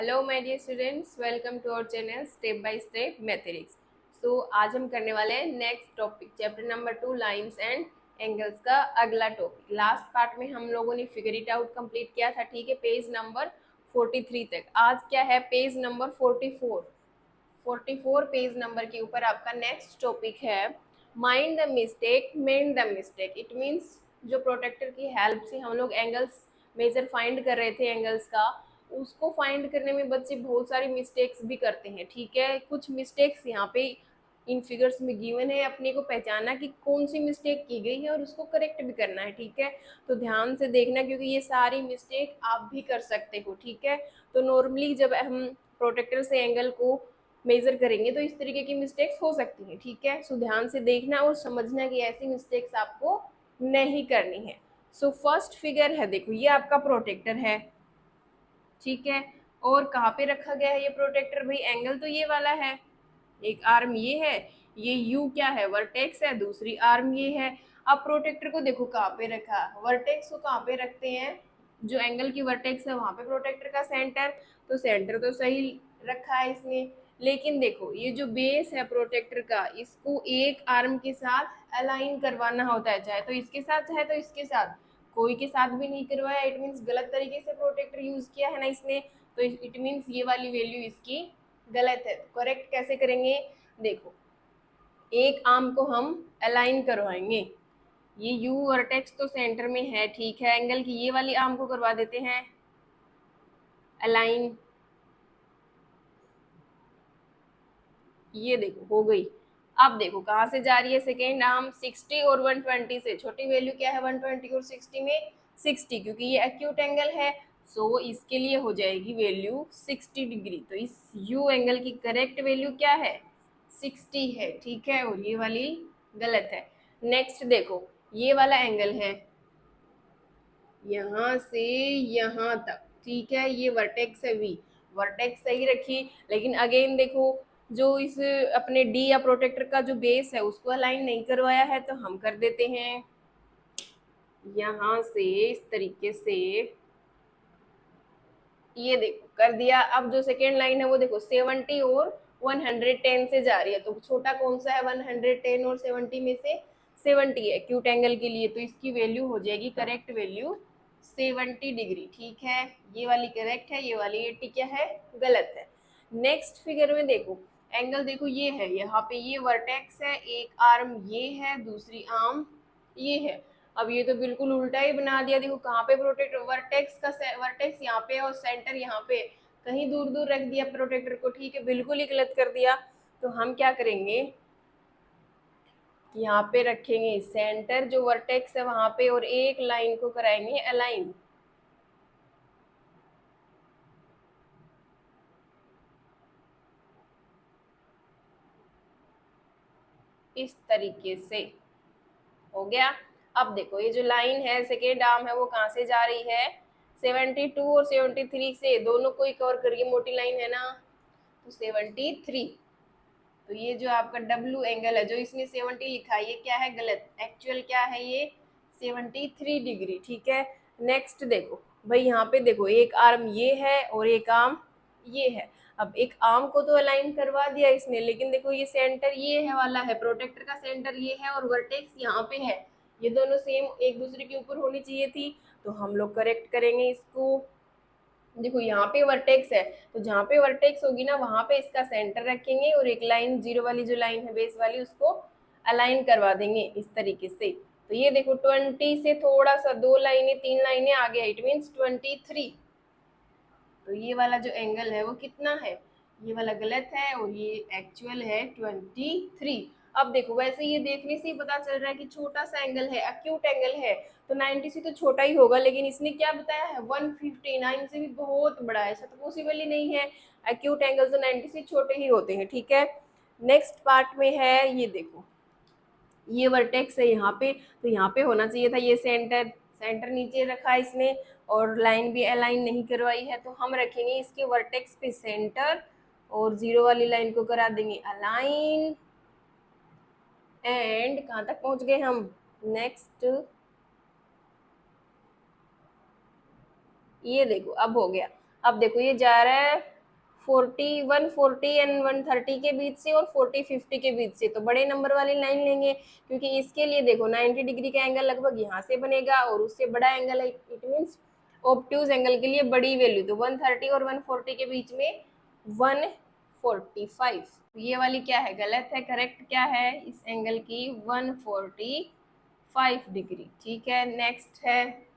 Hello my dear students, welcome to our channel step by step mathematics. So आज हम करने वाले हैं next topic, chapter number 2 lines and angles का अगला टॉपिक। लास्ट पार्ट में हम लोगों ने फिगर इट आउट कंप्लीट किया था, ठीक है, पेज नंबर 43 तक। आज क्या है, पेज नंबर 44 पेज नंबर के ऊपर आपका नेक्स्ट टॉपिक है mind the mistake mend the mistake. It means जो प्रोटेक्टर की हेल्प से हम लोग एंगल्स मेजर फाइंड कर रहे थे एंगल्स का, उसको फाइंड करने में बच्चे बहुत सारी मिस्टेक्स भी करते हैं, ठीक है। कुछ मिस्टेक्स यहाँ पे इन फिगर्स में गिवन है, अपने को पहचाना कि कौन सी मिस्टेक की गई है और उसको करेक्ट भी करना है, ठीक है। तो ध्यान से देखना, क्योंकि ये सारी मिस्टेक आप भी कर सकते हो, ठीक है। तो नॉर्मली जब हम प्रोटेक्टर से एंगल को मेजर करेंगे तो इस तरीके की मिस्टेक्स हो सकती हैं, ठीक है। सो ध्यान से देखना और समझना कि ऐसी मिस्टेक्स आपको नहीं करनी है। सो फर्स्ट फिगर है, देखो ये आपका प्रोटेक्टर है, ठीक है। और कहाँ पे रखा गया है ये प्रोटेक्टर, भाई एंगल तो ये वाला है, एक आर्म ये है, ये यू क्या है, वर्टेक्स है, दूसरी आर्म ये है। अब प्रोटेक्टर को देखो कहाँ पे रखा, वर्टेक्स को कहाँ पे रखते हैं, जो एंगल की वर्टेक्स है वहां पे प्रोटेक्टर का सेंटर, तो सेंटर तो सही रखा है इसने। लेकिन देखो ये जो बेस है प्रोटेक्टर का, इसको एक आर्म के साथ अलाइन करवाना होता है, चाहे तो इसके साथ चाहे तो इसके साथ, कोई के साथ भी नहीं करवाया। इट मीन्स गलत तरीके से प्रोटेक्टर यूज किया है ना इसने, तो इट मीन्स ये वाली वैल्यू इसकी गलत है। करेक्ट कैसे करेंगे, देखो एक आर्म को हम अलाइन करवाएंगे, ये यू वर्टेक्स तो सेंटर में है, ठीक है। एंगल की ये वाली आर्म को करवा देते हैं अलाइन, ये देखो हो गई। अब देखो कहाँ से जा रही है सेकेंड आर्म, 60 और 120 से। छोटी वैल्यू क्या है 120 और 60 में, 60, क्योंकि ये एक्यूट एंगल है। सो इसके लिए हो जाएगी वैल्यू 60 डिग्री। तो इस यू एंगल की करेक्ट वैल्यू क्या है, 60 है, ठीक है। और ये वाली गलत है। नेक्स्ट देखो ये वाला एंगल है यहाँ से यहाँ तक, ठीक है, ये वर्टेक्स है वी, वर्टेक्स सही रखी। लेकिन अगेन देखो जो इस अपने डी या प्रोटेक्टर का जो बेस है उसको अलाइन नहीं करवाया है, तो हम कर देते हैं यहाँ से इस तरीके से, ये देखो कर दिया। अब जो सेकेंड लाइन है वो देखो 70 और 110 से जा रही है, तो छोटा कौन सा है 110 और 70 में से, 70 है एक्यूट एंगल के लिए, तो इसकी वैल्यू हो जाएगी करेक्ट वैल्यू 70 डिग्री, ठीक है। ये वाली करेक्ट है, ये वाली 80 क्या है, गलत है। नेक्स्ट फिगर में देखो एंगल, देखो ये है, यहाँ पे ये वर्टेक्स है, एक आर्म ये है, दूसरी आर्म ये है। अब ये तो बिल्कुल उल्टा ही बना दिया, देखो कहाँ पे प्रोटेक्टर, वर्टेक्स का वर्टेक्स यहाँ पे और सेंटर यहाँ पे, कहीं दूर दूर रख दिया प्रोटेक्टर को, ठीक है, बिल्कुल ही गलत कर दिया। तो हम क्या करेंगे, यहाँ पे रखेंगे सेंटर जो वर्टेक्स है वहां पे, और एक लाइन को कराएंगे अलाइन, इस तरीके से हो गया। अब देखो ये जो लाइन है सेकेंड आर्म है वो कहाँ से जा रही है, 72 और 73 से, दोनों को ही कवर करिए, मोटी लाइन है ना, तो 73। तो ये जो आपका डब्ल्यू एंगल है जो इसने 70 लिखा है, ये क्या है, गलत, एक्चुअल क्या है ये 73 डिग्री, ठीक है। नेक्स्ट देखो भाई यहाँ पे देखो एक आर्म ये है और एक आर्म ये है। अब एक आर्म को तो अलाइन करवा दिया इसने, लेकिन देखो ये सेंटर ये है वाला है, प्रोटेक्टर का सेंटर ये है और वर्टेक्स यहाँ पे है, ये दोनों सेम एक दूसरे के ऊपर होनी चाहिए थी। तो हम लोग करेक्ट करेंगे इसको, देखो यहाँ पे वर्टेक्स है, तो जहाँ पे वर्टेक्स होगी ना वहां पे इसका सेंटर रखेंगे और एक लाइन जीरो वाली जो लाइन है बेस वाली उसको अलाइन करवा देंगे इस तरीके से। तो ये देखो 20 से थोड़ा सा दो लाइनें तीन लाइनें आगे, इट मीन्स 23। तो ये वाला जो एंगल है वो कितना है, ये वाला गलत है और ये एक्चुअल है 23। अब देखो वैसे ये देखने से ही पता चल रहा है कि छोटा सा एंगल है, एक्यूट एंगल है, तो 90 से तो छोटा ही होगा, लेकिन इसने क्या बताया है 159 से भी बहुत बड़ा है, ऐसा तो पॉसिबल ही नहीं है। एक्यूट एंगल तो 90 से छोटे ही होते हैं, ठीक है। नेक्स्ट पार्ट में है, ये देखो ये वर्टेक्स है यहाँ पे, तो यहाँ पे होना चाहिए था ये सेंटर, सेंटर नीचे रखा है इसने और लाइन भी अलाइन नहीं करवाई है, तो हम रखेंगे इसके वर्टेक्स पे सेंटर और जीरो वाली लाइन को करा देंगे अलाइन। एंड कहाँ तक पहुंच गए हम, नेक्स्ट ये देखो अब हो गया। अब देखो ये जा रहा है 40 140 एंड 130 के बीच से और 40 50 के बीच से, तो बड़े नंबर वाली लाइन लेंगे, क्योंकि इसके लिए देखो 90 डिग्री का एंगल लगभग यहाँ से बनेगा और उससे बड़ा एंगल है, इट मीन्स ऑब्ट्यूज एंगल के लिए बड़ी वैल्यू, तो 130 और 140 के बीच में 145। ये वाली क्या है, गलत है, करेक्ट क्या है इस एंगल की, 145 डिग्री। ठीक है, नेक्स्ट है,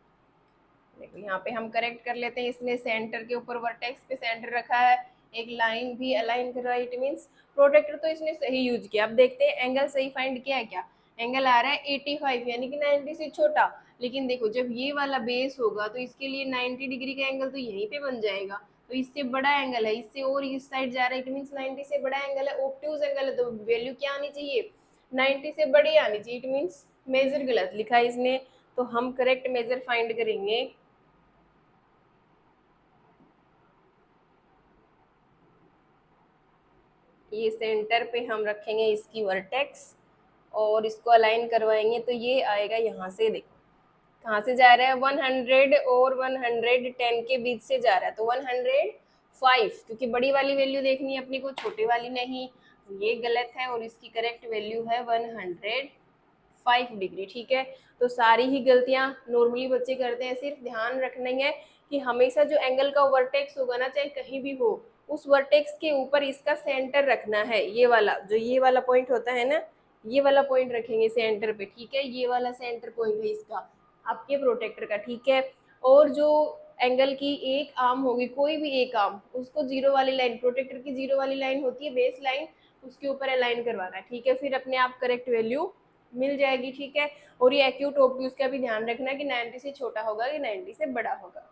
देखो यहाँ पे हम करेक्ट कर लेते हैं, इसने सेंटर के ऊपर वर्टेक्स पे सेंटर रखा है, एक लाइन भी अलाइन कर रहा है, इट मीन्स प्रोटेक्टर तो इसने सही यूज किया। अब देखते हैं एंगल सही फाइंड किया है क्या, एंगल आ रहा है 85 यानी कि 90 से छोटा, लेकिन देखो जब ये वाला बेस होगा तो इसके लिए 90 डिग्री का एंगल तो यहीं पे बन जाएगा, तो इससे बड़ा एंगल है, इससे और इस साइड जा रहा है, इट मीन्स 90 से बड़ा एंगल है, ऑब्ट्यूज एंगल है, तो वैल्यू क्या आनी चाहिए, 90 से बड़ी आनी चाहिए, इट मीन्स मेजर गलत लिखा है इसने, तो हम करेक्ट मेजर फाइंड करेंगे। ये सेंटर पे हम रखेंगे इसकी वर्टेक्स और इसको अलाइन करवाएंगे, तो ये आएगा यहाँ से, देखो कहाँ से जा रहा है, 100 और 110 के बीच से जा रहा है, तो 105, क्योंकि बड़ी वाली वैल्यू देखनी है अपनी को, छोटी वाली नहीं, ये गलत है और इसकी करेक्ट वैल्यू है 105 डिग्री। ठीक है, तो सारी ही गलतियां नॉर्मली बच्चे करते हैं, सिर्फ ध्यान रखना है कि हमेशा जो एंगल का वर्टेक्स होगा ना, चाहे कहीं भी हो, उस वर्टेक्स के ऊपर इसका सेंटर रखना है, ये वाला जो ये वाला पॉइंट होता है ना, ये वाला पॉइंट रखेंगे सेंटर पे। ठीक है, ये वाला सेंटर पॉइंट है इसका आपके प्रोटेक्टर का। ठीक है, और जो एंगल की एक आर्म होगी, कोई भी एक आर्म, उसको जीरो वाली लाइन, प्रोटेक्टर की जीरो वाली लाइन होती है बेस लाइन, उसके ऊपर अलाइन करवाना है। ठीक है, फिर अपने आप करेक्ट वैल्यू मिल जाएगी। ठीक है, और ये एक्यूट ऑब्ट्यूज का भी ध्यान रखना कि 90 से छोटा होगा कि 90 से बड़ा होगा।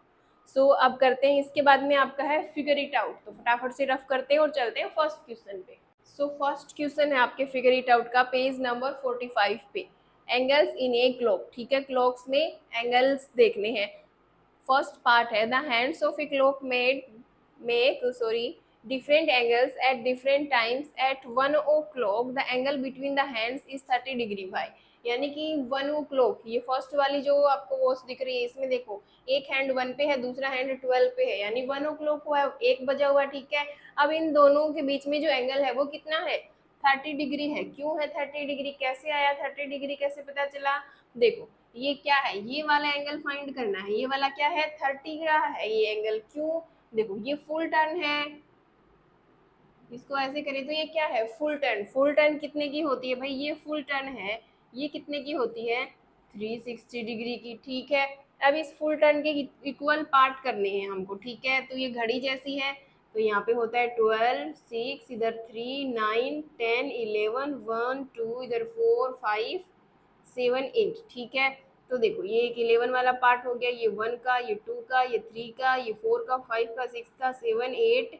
सो अब करते हैं, इसके बाद में आपका है फिगर इट आउट, तो फटाफट से रफ करते हैं और चलते हैं फर्स्ट क्वेश्चन पे। सो फर्स्ट क्वेश्चन है आपके फिगर इट आउट का, पेज नंबर 45 पे, एंगल्स इन ए क्लॉक। ठीक है, क्लॉक्स में एंगल्स देखने हैं। फर्स्ट पार्ट है, the hands of a clock make different angles at different times at 1 o'clock the angle between the hands is 30 degree y, यानी कि 1 o'clock, ये फर्स्ट वाली जो आपको वॉच दिख रही है, इसमें देखो एक हैंड 1 पे है, दूसरा हैंड 12 पे है, यानी 1 o'clock हुआ है, 1 बजा हुआ। ठीक है, अब इन दोनों के बीच में जो एंगल है वो कितना है, 30 डिग्री है। क्यों है 30 डिग्री, कैसे आया 30 डिग्री, कैसे पता चला, देखो ये क्या है, ये वाला एंगल फाइंड करना है, ये वाला क्या है 30 रहा है ये एंगल, क्यों, देखो ये फुल टर्न है, इसको ऐसे करें तो ये क्या है फुल टर्न, फुल टर्न कितने की होती है भाई, ये फुल टर्न है, ये कितने की होती है 360 डिग्री की। ठीक है, अब इस फुल टर्न के इक्वल पार्ट करने हैं हमको। ठीक है, तो ये घड़ी जैसी है, तो यहाँ पे होता है 12 6, इधर 3 9 10 11 1 2, इधर 4 5 7 8। ठीक है, तो देखो ये एक 11 वाला पार्ट हो गया, ये 1 का, ये 2 का, ये 3 का, ये 4 का, 5 का, 6 का, 7 8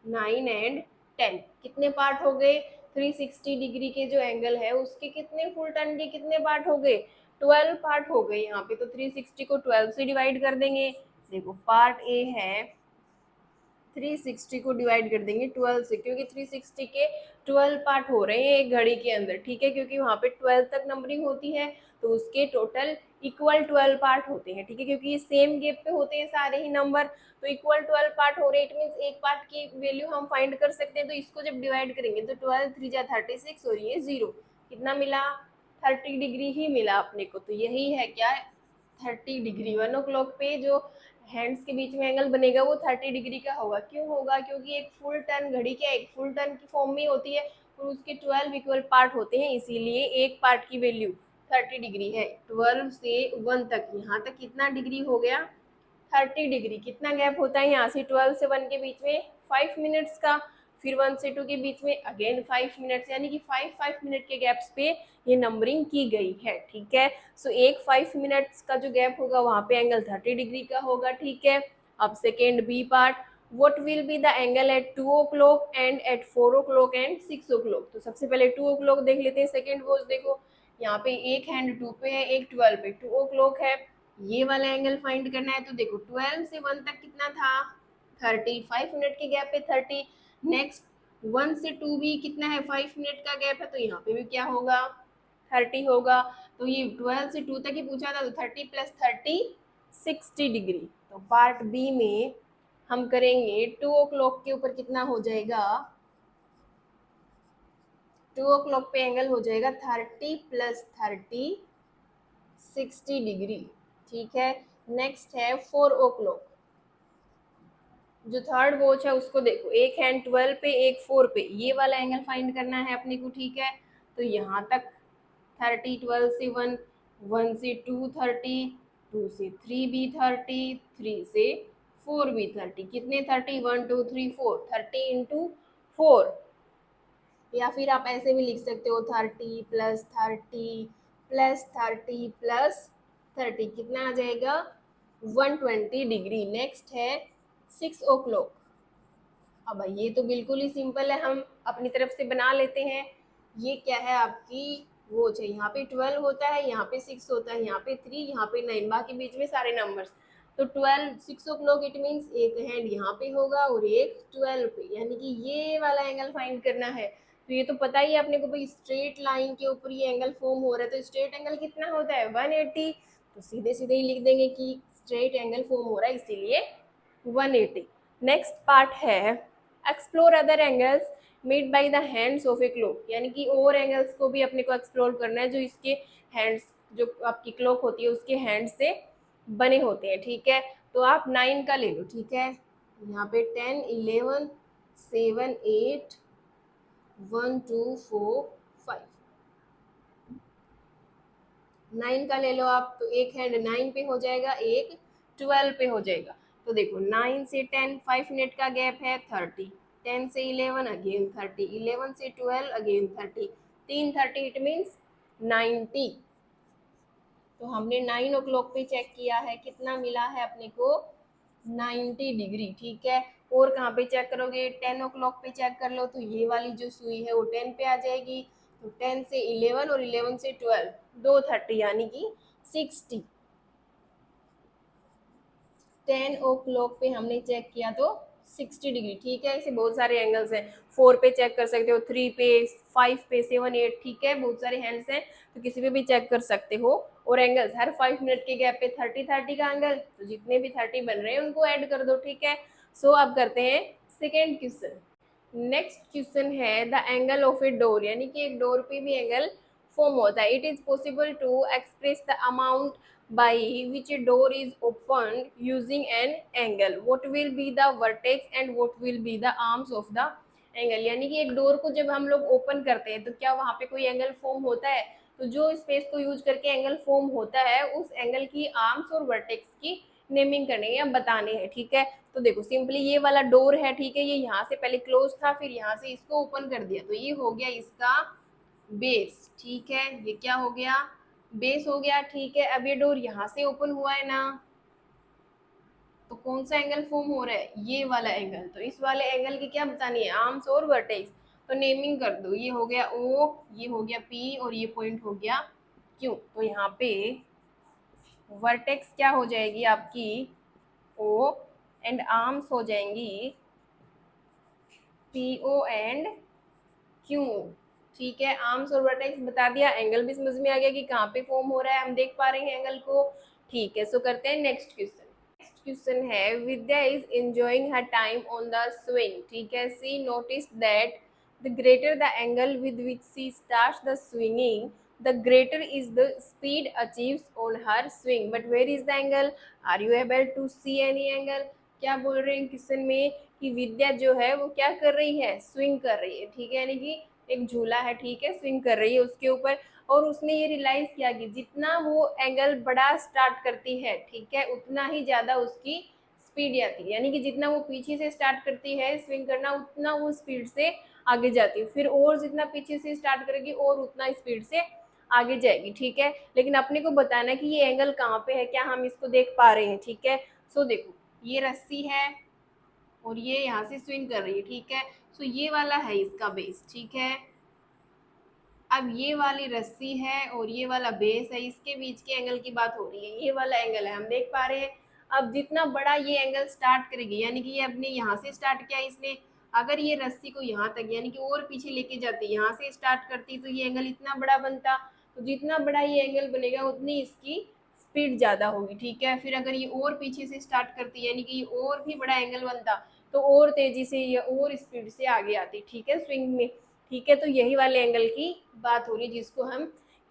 9 एंड 10, कितने पार्ट हो गए, 360 डिग्री के जो एंगल है उसके कितने फुल टर्न के कितने पार्ट हो गए, 12 पार्ट हो गए यहाँ पे, तो 360 को 12 से डिवाइड कर देंगे। देखो पार्ट ए है, 360 को डिवाइड कर देंगे 12 से, क्योंकि 360 के 12 पार्ट हो रहे हैं एक घड़ी के अंदर। ठीक है, क्योंकि वहाँ पे 12 तक नंबरिंग होती है, तो उसके टोटल इक्वल 12 पार्ट होते हैं। ठीक है, क्योंकि ये सेम गेप पे होते हैं सारे ही नंबर, तो इक्वल 12 पार्ट हो रहे हैं, इट मीन्स एक पार्ट की वैल्यू हम फाइंड कर सकते हैं, तो इसको जब डिवाइड करेंगे तो 12 3 जा 36 और ये 0, कितना मिला 30 डिग्री ही मिला अपने को। तो यही है क्या 30 डिग्री, 1 o'clock पे जो हैंड्स के बीच में एंगल बनेगा वो 30 डिग्री का होगा। क्यों होगा, क्योंकि एक फुल टर्न घड़ी क्या एक फुल टर्न की फॉर्म में होती है और उसके 12 इक्वल पार्ट होते हैं, इसीलिए एक पार्ट की वैल्यू 30 डिग्री है। 12 से 1 तक, यहाँ तक कितना डिग्री हो गया 30 डिग्री। कितना गैप होता है यहाँ से 12 से 1 के बीच में 5 मिनट्स का, फिर 1 से 2 के बीच में अगेन 5 मिनट्स, यानी कि 5 मिनट के गैप्स पे ये नंबरिंग की गई है। ठीक है, सो एक 5 मिनट्स का जो गैप होगा वहाँ पे एंगल 30 डिग्री का होगा। ठीक है, अब second B part, what will be the angle at 2 o'clock and at 4 o'clock and 6 o'clock। तो सबसे पहले 2 o'clock देख लेते हैं, सेकेंड वॉच देखो यहाँ पे एक हैंड 2 पे है, एक 12 पे, 2 o'clock है, ये वाला एंगल फाइंड करना है। तो देखो 12 से 1 तक कितना था 30, 5 मिनट के गैप पे 30, नेक्स्ट 1 से 2 भी कितना है 5 मिनट का गैप है, तो यहाँ पे भी क्या होगा 30 होगा। तो ये 12 से 2 तक ही पूछा था, तो 30 + 30 60 डिग्री। तो पार्ट बी में हम करेंगे 2 o'clock के ऊपर कितना हो जाएगा, 2 o'clock पे एंगल हो जाएगा 30 + 30 60 डिग्री, ठीक है। नेक्स्ट है 4 o'clock, जो थर्ड वॉच है उसको देखो, एक हैंड 12 पे एक 4 पे, ये वाला एंगल फाइंड करना है अपने को, ठीक है। तो यहाँ तक 30, 12 से 1, 1 से 2 30, 2 से 3 भी 30, 3 से 4 भी 30, कितने 30, 1 2 3 4, 30 इंटू 4, या फिर आप ऐसे भी लिख सकते हो 30 + 30 + 30 + 30, कितना आ जाएगा 120 डिग्री। नेक्स्ट है 6 o'clock। अब ये तो बिल्कुल ही सिंपल है, हम अपनी तरफ से बना लेते हैं। ये क्या है आपकी वॉच है, यहाँ पे 12 होता है, यहाँ पे 6 होता है, यहाँ पे 3, यहाँ पे 9, बाकी बीच में सारे नंबर्स। तो 12 6 o'clock इट मीन्स एक हैंड यहाँ पे होगा और एक 12 पे, यानी कि ये वाला एंगल फाइंड करना है। तो ये तो पता ही है अपने को भाई, स्ट्रेट लाइन के ऊपर ये एंगल फॉर्म हो रहा है, तो स्ट्रेट एंगल कितना होता है 180, तो सीधे सीधे ही लिख देंगे कि स्ट्रेट एंगल फॉर्म हो रहा है इसीलिए 180। नेक्स्ट पार्ट है explore other angles made by the hands of a clock, यानी कि और एंगल्स को भी अपने को एक्सप्लोर करना है जो इसके हैंड्स, जो आपकी क्लॉक होती है उसके हैंड से बने होते हैं, ठीक है। तो आप 9 का ले लो, ठीक है। यहाँ पे 10 11 7 8 1 2 4 5, 9 का ले लो आप, तो एक हैंड 9 पे हो जाएगा, एक 12 पे हो जाएगा। तो देखो 9 से 10 5 मिनट का गैप है 30, 10 से 11 अगेन 30, 11 से 12 अगेन 30, 3 30 इट मीन्स 90। तो हमने 9 o'clock पे चेक किया है, कितना मिला है अपने को 90 डिग्री, ठीक है। और कहाँ पे चेक करोगे, 10 o'clock पे चेक कर लो, तो ये वाली जो सुई है वो 10 पे आ जाएगी। तो 10 से 11 और 11 से 12, 2 30 यानी कि 60। 10 o'clock पे हमने चेक किया तो 60 डिग्री, ठीक है। ऐसे बहुत सारे एंगल्स हैं, 4 पे चेक कर सकते हो, 3 पे 5 पे 7 8, ठीक है, बहुत सारे हैंड्स हैं, तो किसी पे भी चेक कर सकते हो। और एंगल्स हर 5 मिनट के गैप पे 30 30 का एंगल, तो जितने भी 30 बन रहे हैं उनको ऐड कर दो, ठीक है। सो अब करते हैं सेकेंड क्वेश्चन। नेक्स्ट क्वेश्चन है the angle of a door, यानी कि एक डोर पे भी एंगल फॉर्म होता है। It is possible to express the amount by which a door is opened using an angle. What will be the vertex and what will be the arms of the angle? यानी कि एक door को जब हम लोग open करते हैं तो क्या वहाँ पे कोई एंगल फॉर्म होता है, तो जो स्पेस को यूज करके एंगल फॉर्म होता है उस एंगल की आर्म्स और वर्टेक्स की नेमिंग करनी है या बताने हैं, ठीक है। तो देखो सिंपली ये वाला डोर है, ठीक है, ये यहाँ से पहले क्लोज था, फिर यहाँ से इसको ओपन कर दिया, तो ये हो गया इसका बेस, ठीक है। ये क्या हो गया, बेस हो गया, ठीक है। अब ये डोर यहाँ से ओपन हुआ है ना, तो कौन सा एंगल फॉर्म हो रहा है, ये वाला एंगल। तो इस वाले एंगल की क्या बतानी है, आर्म्स और वर्टेक्स, तो नेमिंग कर दो। ये हो गया ओ, ये हो गया पी और ये पॉइंट हो गया क्यू। तो यहाँ पे वर्टेक्स क्या हो जाएगी आपकी ओ, एंड आर्म्स हो जाएंगी पी ओ एंड क्यू, ठीक है। आर्म्स और वर्टेक्स बता दिया, एंगल भी समझ में आ गया कि कहाँ पे फॉर्म हो रहा है, हम देख पा रहे हैं एंगल को, ठीक है। सो करते हैं नेक्स्ट क्वेश्चन। नेक्स्ट क्वेश्चन है Vidya is enjoying her time on the swing, ठीक है। She notice that the greater the angle with which she starts the swinging, the greater is the speed achieves on her swing, but where is the angle? Are you able to see any angle? क्या बोल रहे हैं question में कि विद्या जो है वो क्या कर रही है, स्विंग कर रही है, ठीक है, यानी कि एक झूला है, ठीक है, स्विंग कर रही है उसके ऊपर, और उसने ये रियलाइज किया कि जितना वो एंगल बड़ा स्टार्ट करती है, ठीक है, उतना ही ज़्यादा उसकी स्पीड आती है, यानी कि जितना वो पीछे से स्टार्ट करती है स्विंग करना उतना वो स्पीड से आगे जाती है, फिर और जितना पीछे से स्टार्ट करेगी और उतना स्पीड से आगे जाएगी, ठीक है। लेकिन अपने को बताना है कि ये एंगल कहाँ पे है, क्या हम इसको देख पा रहे हैं, ठीक है। सो देखो ये रस्सी है और ये यहाँ से स्विंग कर रही है, ठीक है। सो ये वाला है इसका बेस, ठीक है। अब ये वाली रस्सी है और ये वाला बेस है, इसके बीच के एंगल की बात हो रही है, ये वाला एंगल है, हम देख पा रहे हैं। अब जितना बड़ा ये एंगल स्टार्ट करेगी, यानी कि ये अपने यहाँ से स्टार्ट किया इसने, अगर ये रस्सी को यहाँ तक यानी कि और पीछे लेके जाती, यहाँ से स्टार्ट करती, तो ये एंगल इतना बड़ा बनता, तो जितना बड़ा ये एंगल बनेगा उतनी इसकी स्पीड ज़्यादा होगी, ठीक है। फिर अगर ये और पीछे से स्टार्ट करती यानी कि ये और भी बड़ा एंगल बनता तो और तेज़ी से या और स्पीड से आगे आती, ठीक है, स्विंग में, ठीक है। तो यही वाले एंगल की बात हो रही है जिसको हम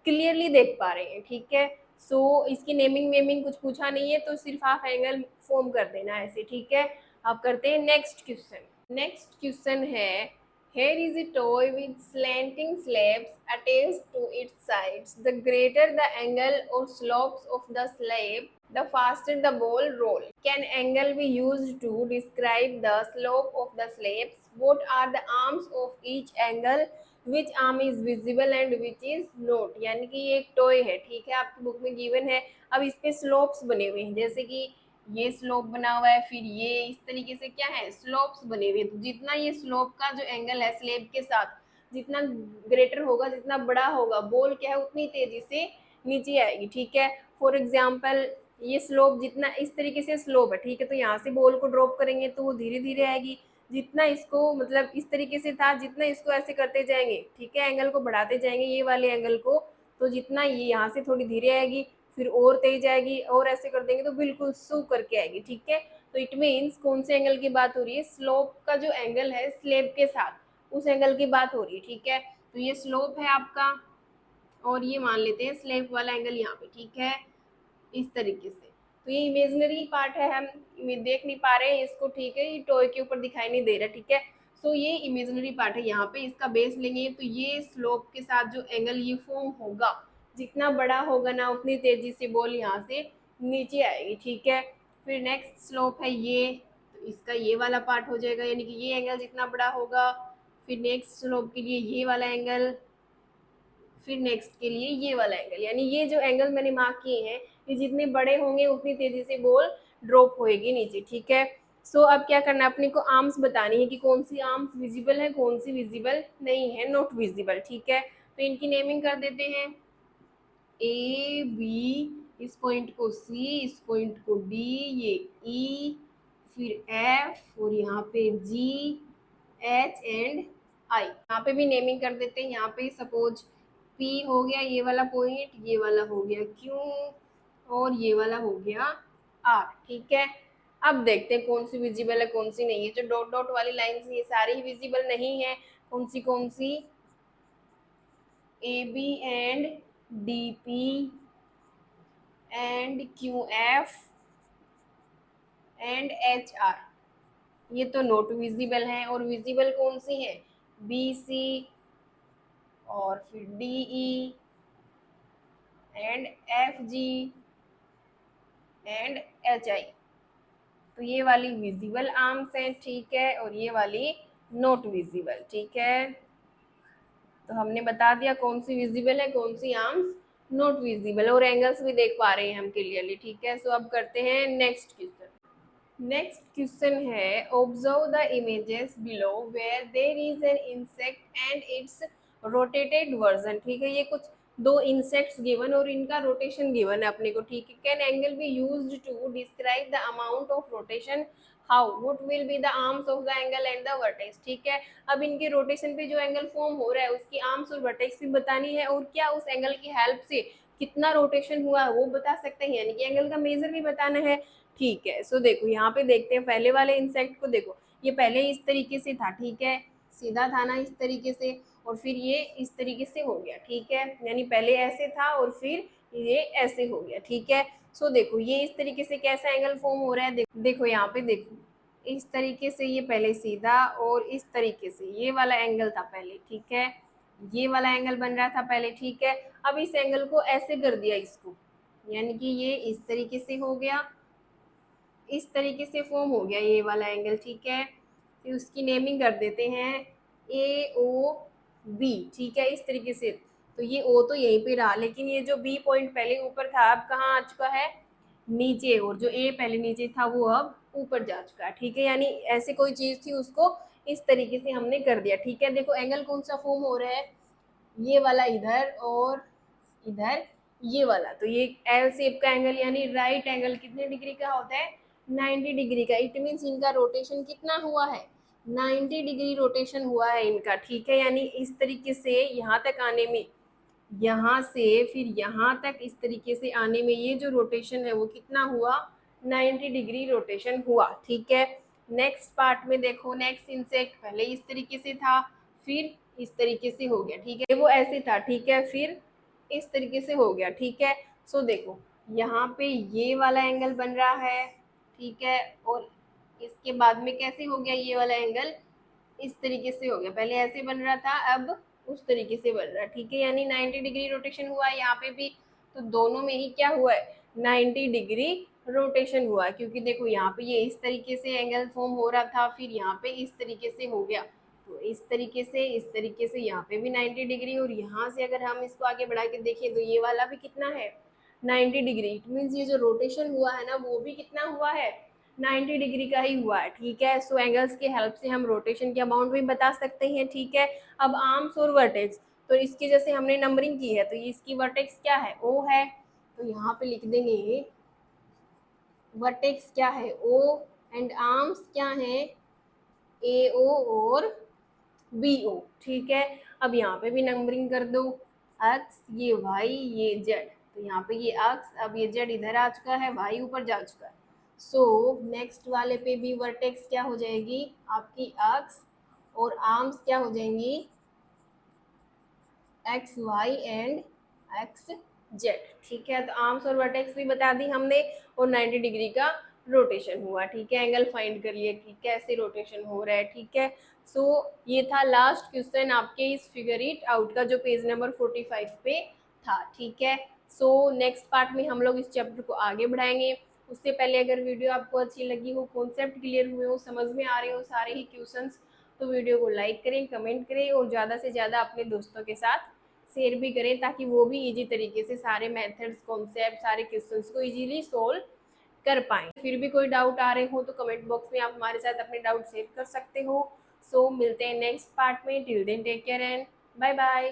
क्लियरली देख पा रहे हैं, ठीक है। सो इसकी नेमिंग वेमिंग कुछ पूछा नहीं है, तो सिर्फ आप एंगल फॉर्म कर देना ऐसे, ठीक है। अब करते हैं नेक्स्ट क्वेश्चन। नेक्स्ट क्वेश्चन है, here is a toy with slanting slabs attached to its sides. The greater the angle or slopes of the slab, the faster the ball roll. Can angle be used to describe the slope of the slabs? What are the arms of each angle? Which arm is visible and which is not? यानी कि ये एक toy है, ठीक है, आपकी book में given है। अब इस पे स्लोप्स बने हुए हैं, जैसे कि ये स्लोप बना हुआ है, फिर ये इस तरीके से क्या है, स्लोप्स बने हुए हैं। तो जितना ये स्लोप का जो एंगल है स्लेब के साथ जितना ग्रेटर होगा, जितना बड़ा होगा, बॉल क्या है उतनी तेजी से नीचे आएगी, ठीक है। फॉर एग्जाम्पल ये स्लोप जितना इस तरीके से स्लोप है, ठीक है, तो यहाँ से बॉल को ड्रॉप करेंगे तो वो धीरे धीरे आएगी। जितना इसको मतलब इस तरीके से था, जितना इसको ऐसे करते जाएंगे, ठीक है, एंगल को बढ़ाते जाएंगे ये वाले एंगल को, तो जितना ये यहाँ से थोड़ी धीरे आएगी, फिर और तेज आएगी, और ऐसे कर देंगे तो बिल्कुल सू करके आएगी, ठीक है। तो इट मीन्स कौन से एंगल की बात हो रही है, स्लोप का जो एंगल है स्लेब के साथ उस एंगल की बात हो रही है, ठीक है। तो ये स्लोप है आपका, और ये मान लेते हैं स्लेब वाला एंगल यहाँ पे, ठीक है, इस तरीके से। तो ये इमेजिनरी पार्ट है, हम देख नहीं पा रहे हैं इसको, ठीक है, ये टॉय के ऊपर दिखाई नहीं दे रहा, ठीक है। सो ये इमेजिनरी पार्ट है, यहाँ पे इसका बेस लेंगे तो ये स्लोप के साथ जो एंगल ये फॉर्म होगा, जितना बड़ा होगा ना उतनी तेजी से बॉल यहाँ से नीचे आएगी, ठीक है। फिर नेक्स्ट स्लोप है ये, तो इसका ये वाला पार्ट हो जाएगा, यानी कि ये एंगल जितना बड़ा होगा, फिर नेक्स्ट स्लोप के लिए ये वाला एंगल, फिर नेक्स्ट के लिए ये वाला एंगल, यानी ये जो एंगल मैंने मार्क किए हैं ये जितने बड़े होंगे उतनी तेजी से बॉल ड्रॉप होएगी नीचे, ठीक है। सो अब क्या करना है, अपने को आर्म्स बतानी है कि कौन सी आर्म्स विजिबल है, कौन सी विजिबल नहीं है, नॉट विजिबल, ठीक है। तो इनकी नेमिंग कर देते हैं, ए बी, इस पॉइंट को सी, इस पॉइंट को डी, ये ई, फिर एफ, और यहाँ पे जी, एच एंड आई। यहाँ पे भी नेमिंग कर देते हैं, यहाँ पे सपोज पी हो गया ये वाला पॉइंट, ये वाला हो गया क्यू, और ये वाला हो गया आर, ठीक है। अब देखते हैं कौन सी विजिबल है कौन सी नहीं है। जो डॉट डॉट वाली लाइंस ये सारी विजिबल नहीं है, कौन सी, A B and D P and Q F and H R, ये तो नॉट विजिबल है। और विजिबल कौन सी है, बी सी, और फिर D E and F G and H I. तो ये वाली विजिबल आर्म्स हैं, ठीक है, और ये वाली नॉट विजिबल, ठीक है। तो हमने बता दिया कौन सी विजिबल है कौन सी आर्म्स नॉट विजिबल, और एंगल्स भी देख पा रहे हैं हम क्लियरली, ठीक है। सो अब करते हैं नेक्स्ट क्वेश्चन। नेक्स्ट क्वेश्चन है, observe the images below where there is an insect and its rotated version, ठीक है। ये कुछ दो इंसेक्ट्स गिवन और इनका रोटेशन गिवन है अपने को, ठीक है। Can angle be used to describe the amount of rotation, how, what will be the arms of the angle and the vertex, ठीक है। अब इनके रोटेशन पे जो एंगल फॉर्म हो रहा है उसकी आर्म्स और वर्टेक्स भी बतानी है, और क्या उस एंगल की हेल्प से कितना रोटेशन हुआ है वो बता सकते हैं, यानी कि एंगल का मेजर भी बताना है, ठीक है। सो देखो यहाँ पे देखते हैं पहले वाले इंसेक्ट को, देखो ये पहले इस तरीके से था, ठीक है, सीधा था ना इस तरीके से, और फिर ये इस तरीके से हो गया, ठीक है, यानी पहले ऐसे था और फिर ये ऐसे हो गया, ठीक है। सो देखो ये इस तरीके से कैसा एंगल फॉर्म हो रहा है, देखो यहाँ पे देखो इस तरीके से, ये पहले सीधा और इस तरीके से ये वाला एंगल था पहले, ठीक है, ये वाला एंगल बन रहा था पहले, ठीक है। अब इस एंगल को ऐसे कर दिया इसको, यानी कि ये इस तरीके से हो गया, इस तरीके से फॉर्म हो गया ये वाला एंगल, ठीक है। फिर उसकी नेमिंग कर देते हैं ए ओ बी, ठीक है, इस तरीके से। तो ये ओ तो यहीं पे रहा, लेकिन ये जो बी पॉइंट पहले ऊपर था अब कहाँ आ चुका है, नीचे, और जो ए पहले नीचे था वो अब ऊपर जा चुका है, ठीक है। यानी ऐसे कोई चीज़ थी उसको इस तरीके से हमने कर दिया, ठीक है। देखो एंगल कौन सा फॉर्म हो रहा है, ये वाला इधर और इधर ये वाला, तो ये एल शेप का एंगल, यानी राइट एंगल कितने डिग्री का होता है, 90 डिग्री का। इट मीन्स इनका रोटेशन कितना हुआ है, 90 डिग्री रोटेशन हुआ है इनका, ठीक है। यानी इस तरीके से यहाँ तक आने में यहाँ से फिर यहाँ तक इस तरीके से आने में ये जो रोटेशन है वो कितना हुआ, 90 डिग्री रोटेशन हुआ। ठीक है, नेक्स्ट पार्ट में देखो, नेक्स्ट इंसेक्ट पहले इस तरीके से था, फिर इस तरीके से हो गया। ठीक है, वो ऐसे था, ठीक है, फिर इस तरीके से हो गया। ठीक है, सो देखो यहाँ पे ये वाला एंगल बन रहा है, ठीक है, और इसके बाद में कैसे हो गया, ये वाला एंगल इस तरीके से हो गया, पहले ऐसे बन रहा था, अब उस तरीके से बन रहा है। ठीक है, यानी 90 डिग्री रोटेशन हुआ है यहाँ पे भी, तो दोनों में ही क्या हुआ है, 90 डिग्री रोटेशन हुआ है। क्योंकि देखो यहाँ पे ये इस तरीके से एंगल फॉर्म हो रहा था, फिर यहाँ पे इस तरीके से हो गया, तो इस तरीके से यहाँ पे भी 90 डिग्री, और यहाँ से अगर हम इसको आगे बढ़ा के देखें तो ये वाला भी कितना है, 90 डिग्री। इट मीन्स ये जो रोटेशन हुआ है ना वो भी कितना हुआ है, 90 डिग्री का ही हुआ है। ठीक है, सो एंगल्स की हेल्प से हम रोटेशन के अमाउंट भी बता सकते हैं। ठीक है, अब आर्म्स और वर्टेक्स, तो इसकी जैसे हमने नंबरिंग की है तो इसकी वर्टेक्स क्या है, ओ है, तो यहाँ पे लिख देंगे वर्टेक्स क्या है, ओ, एंड आर्म्स क्या है, ए ओ और बी ओ। ठीक है, अब यहाँ पे भी नंबरिंग कर दो, एक्स, ये वाई, ये जेड, तो यहाँ पे ये एक्स, अब ये जेड इधर आ चुका है, वाई ऊपर जा चुका है। सो नेक्स्ट वाले पे भी वर्टेक्स क्या हो जाएगी आपकी एक्स, और आर्म्स क्या हो जाएंगी X Y and X Z. ठीक है, तो आर्म्स और वर्टेक्स भी बता दी हमने, और 90 डिग्री का रोटेशन हुआ। ठीक है, एंगल फाइंड कर लिए कि कैसे रोटेशन हो रहा है। ठीक है, सो ये था लास्ट क्वेश्चन आपके इस फिगर इट आउट का, जो पेज नंबर 45 पे था। ठीक है, सो नेक्स्ट पार्ट में हम लोग इस चैप्टर को आगे बढ़ाएंगे। उससे पहले अगर वीडियो आपको अच्छी लगी हो, कॉन्सेप्ट क्लियर हुए हो, समझ में आ रहे हो सारे ही क्वेश्चंस, तो वीडियो को लाइक करें, कमेंट करें, और ज़्यादा से ज़्यादा अपने दोस्तों के साथ शेयर भी करें, ताकि वो भी इजी तरीके से सारे मेथड्स, कॉन्सेप्ट, सारे क्वेश्चंस को इजीली सोल्व कर पाएँ। फिर भी कोई डाउट आ रहे हो तो कमेंट बॉक्स में आप हमारे साथ अपने डाउट शेयर कर सकते हो। सो मिलते हैं नेक्स्ट पार्ट में, till then take care and bye bye.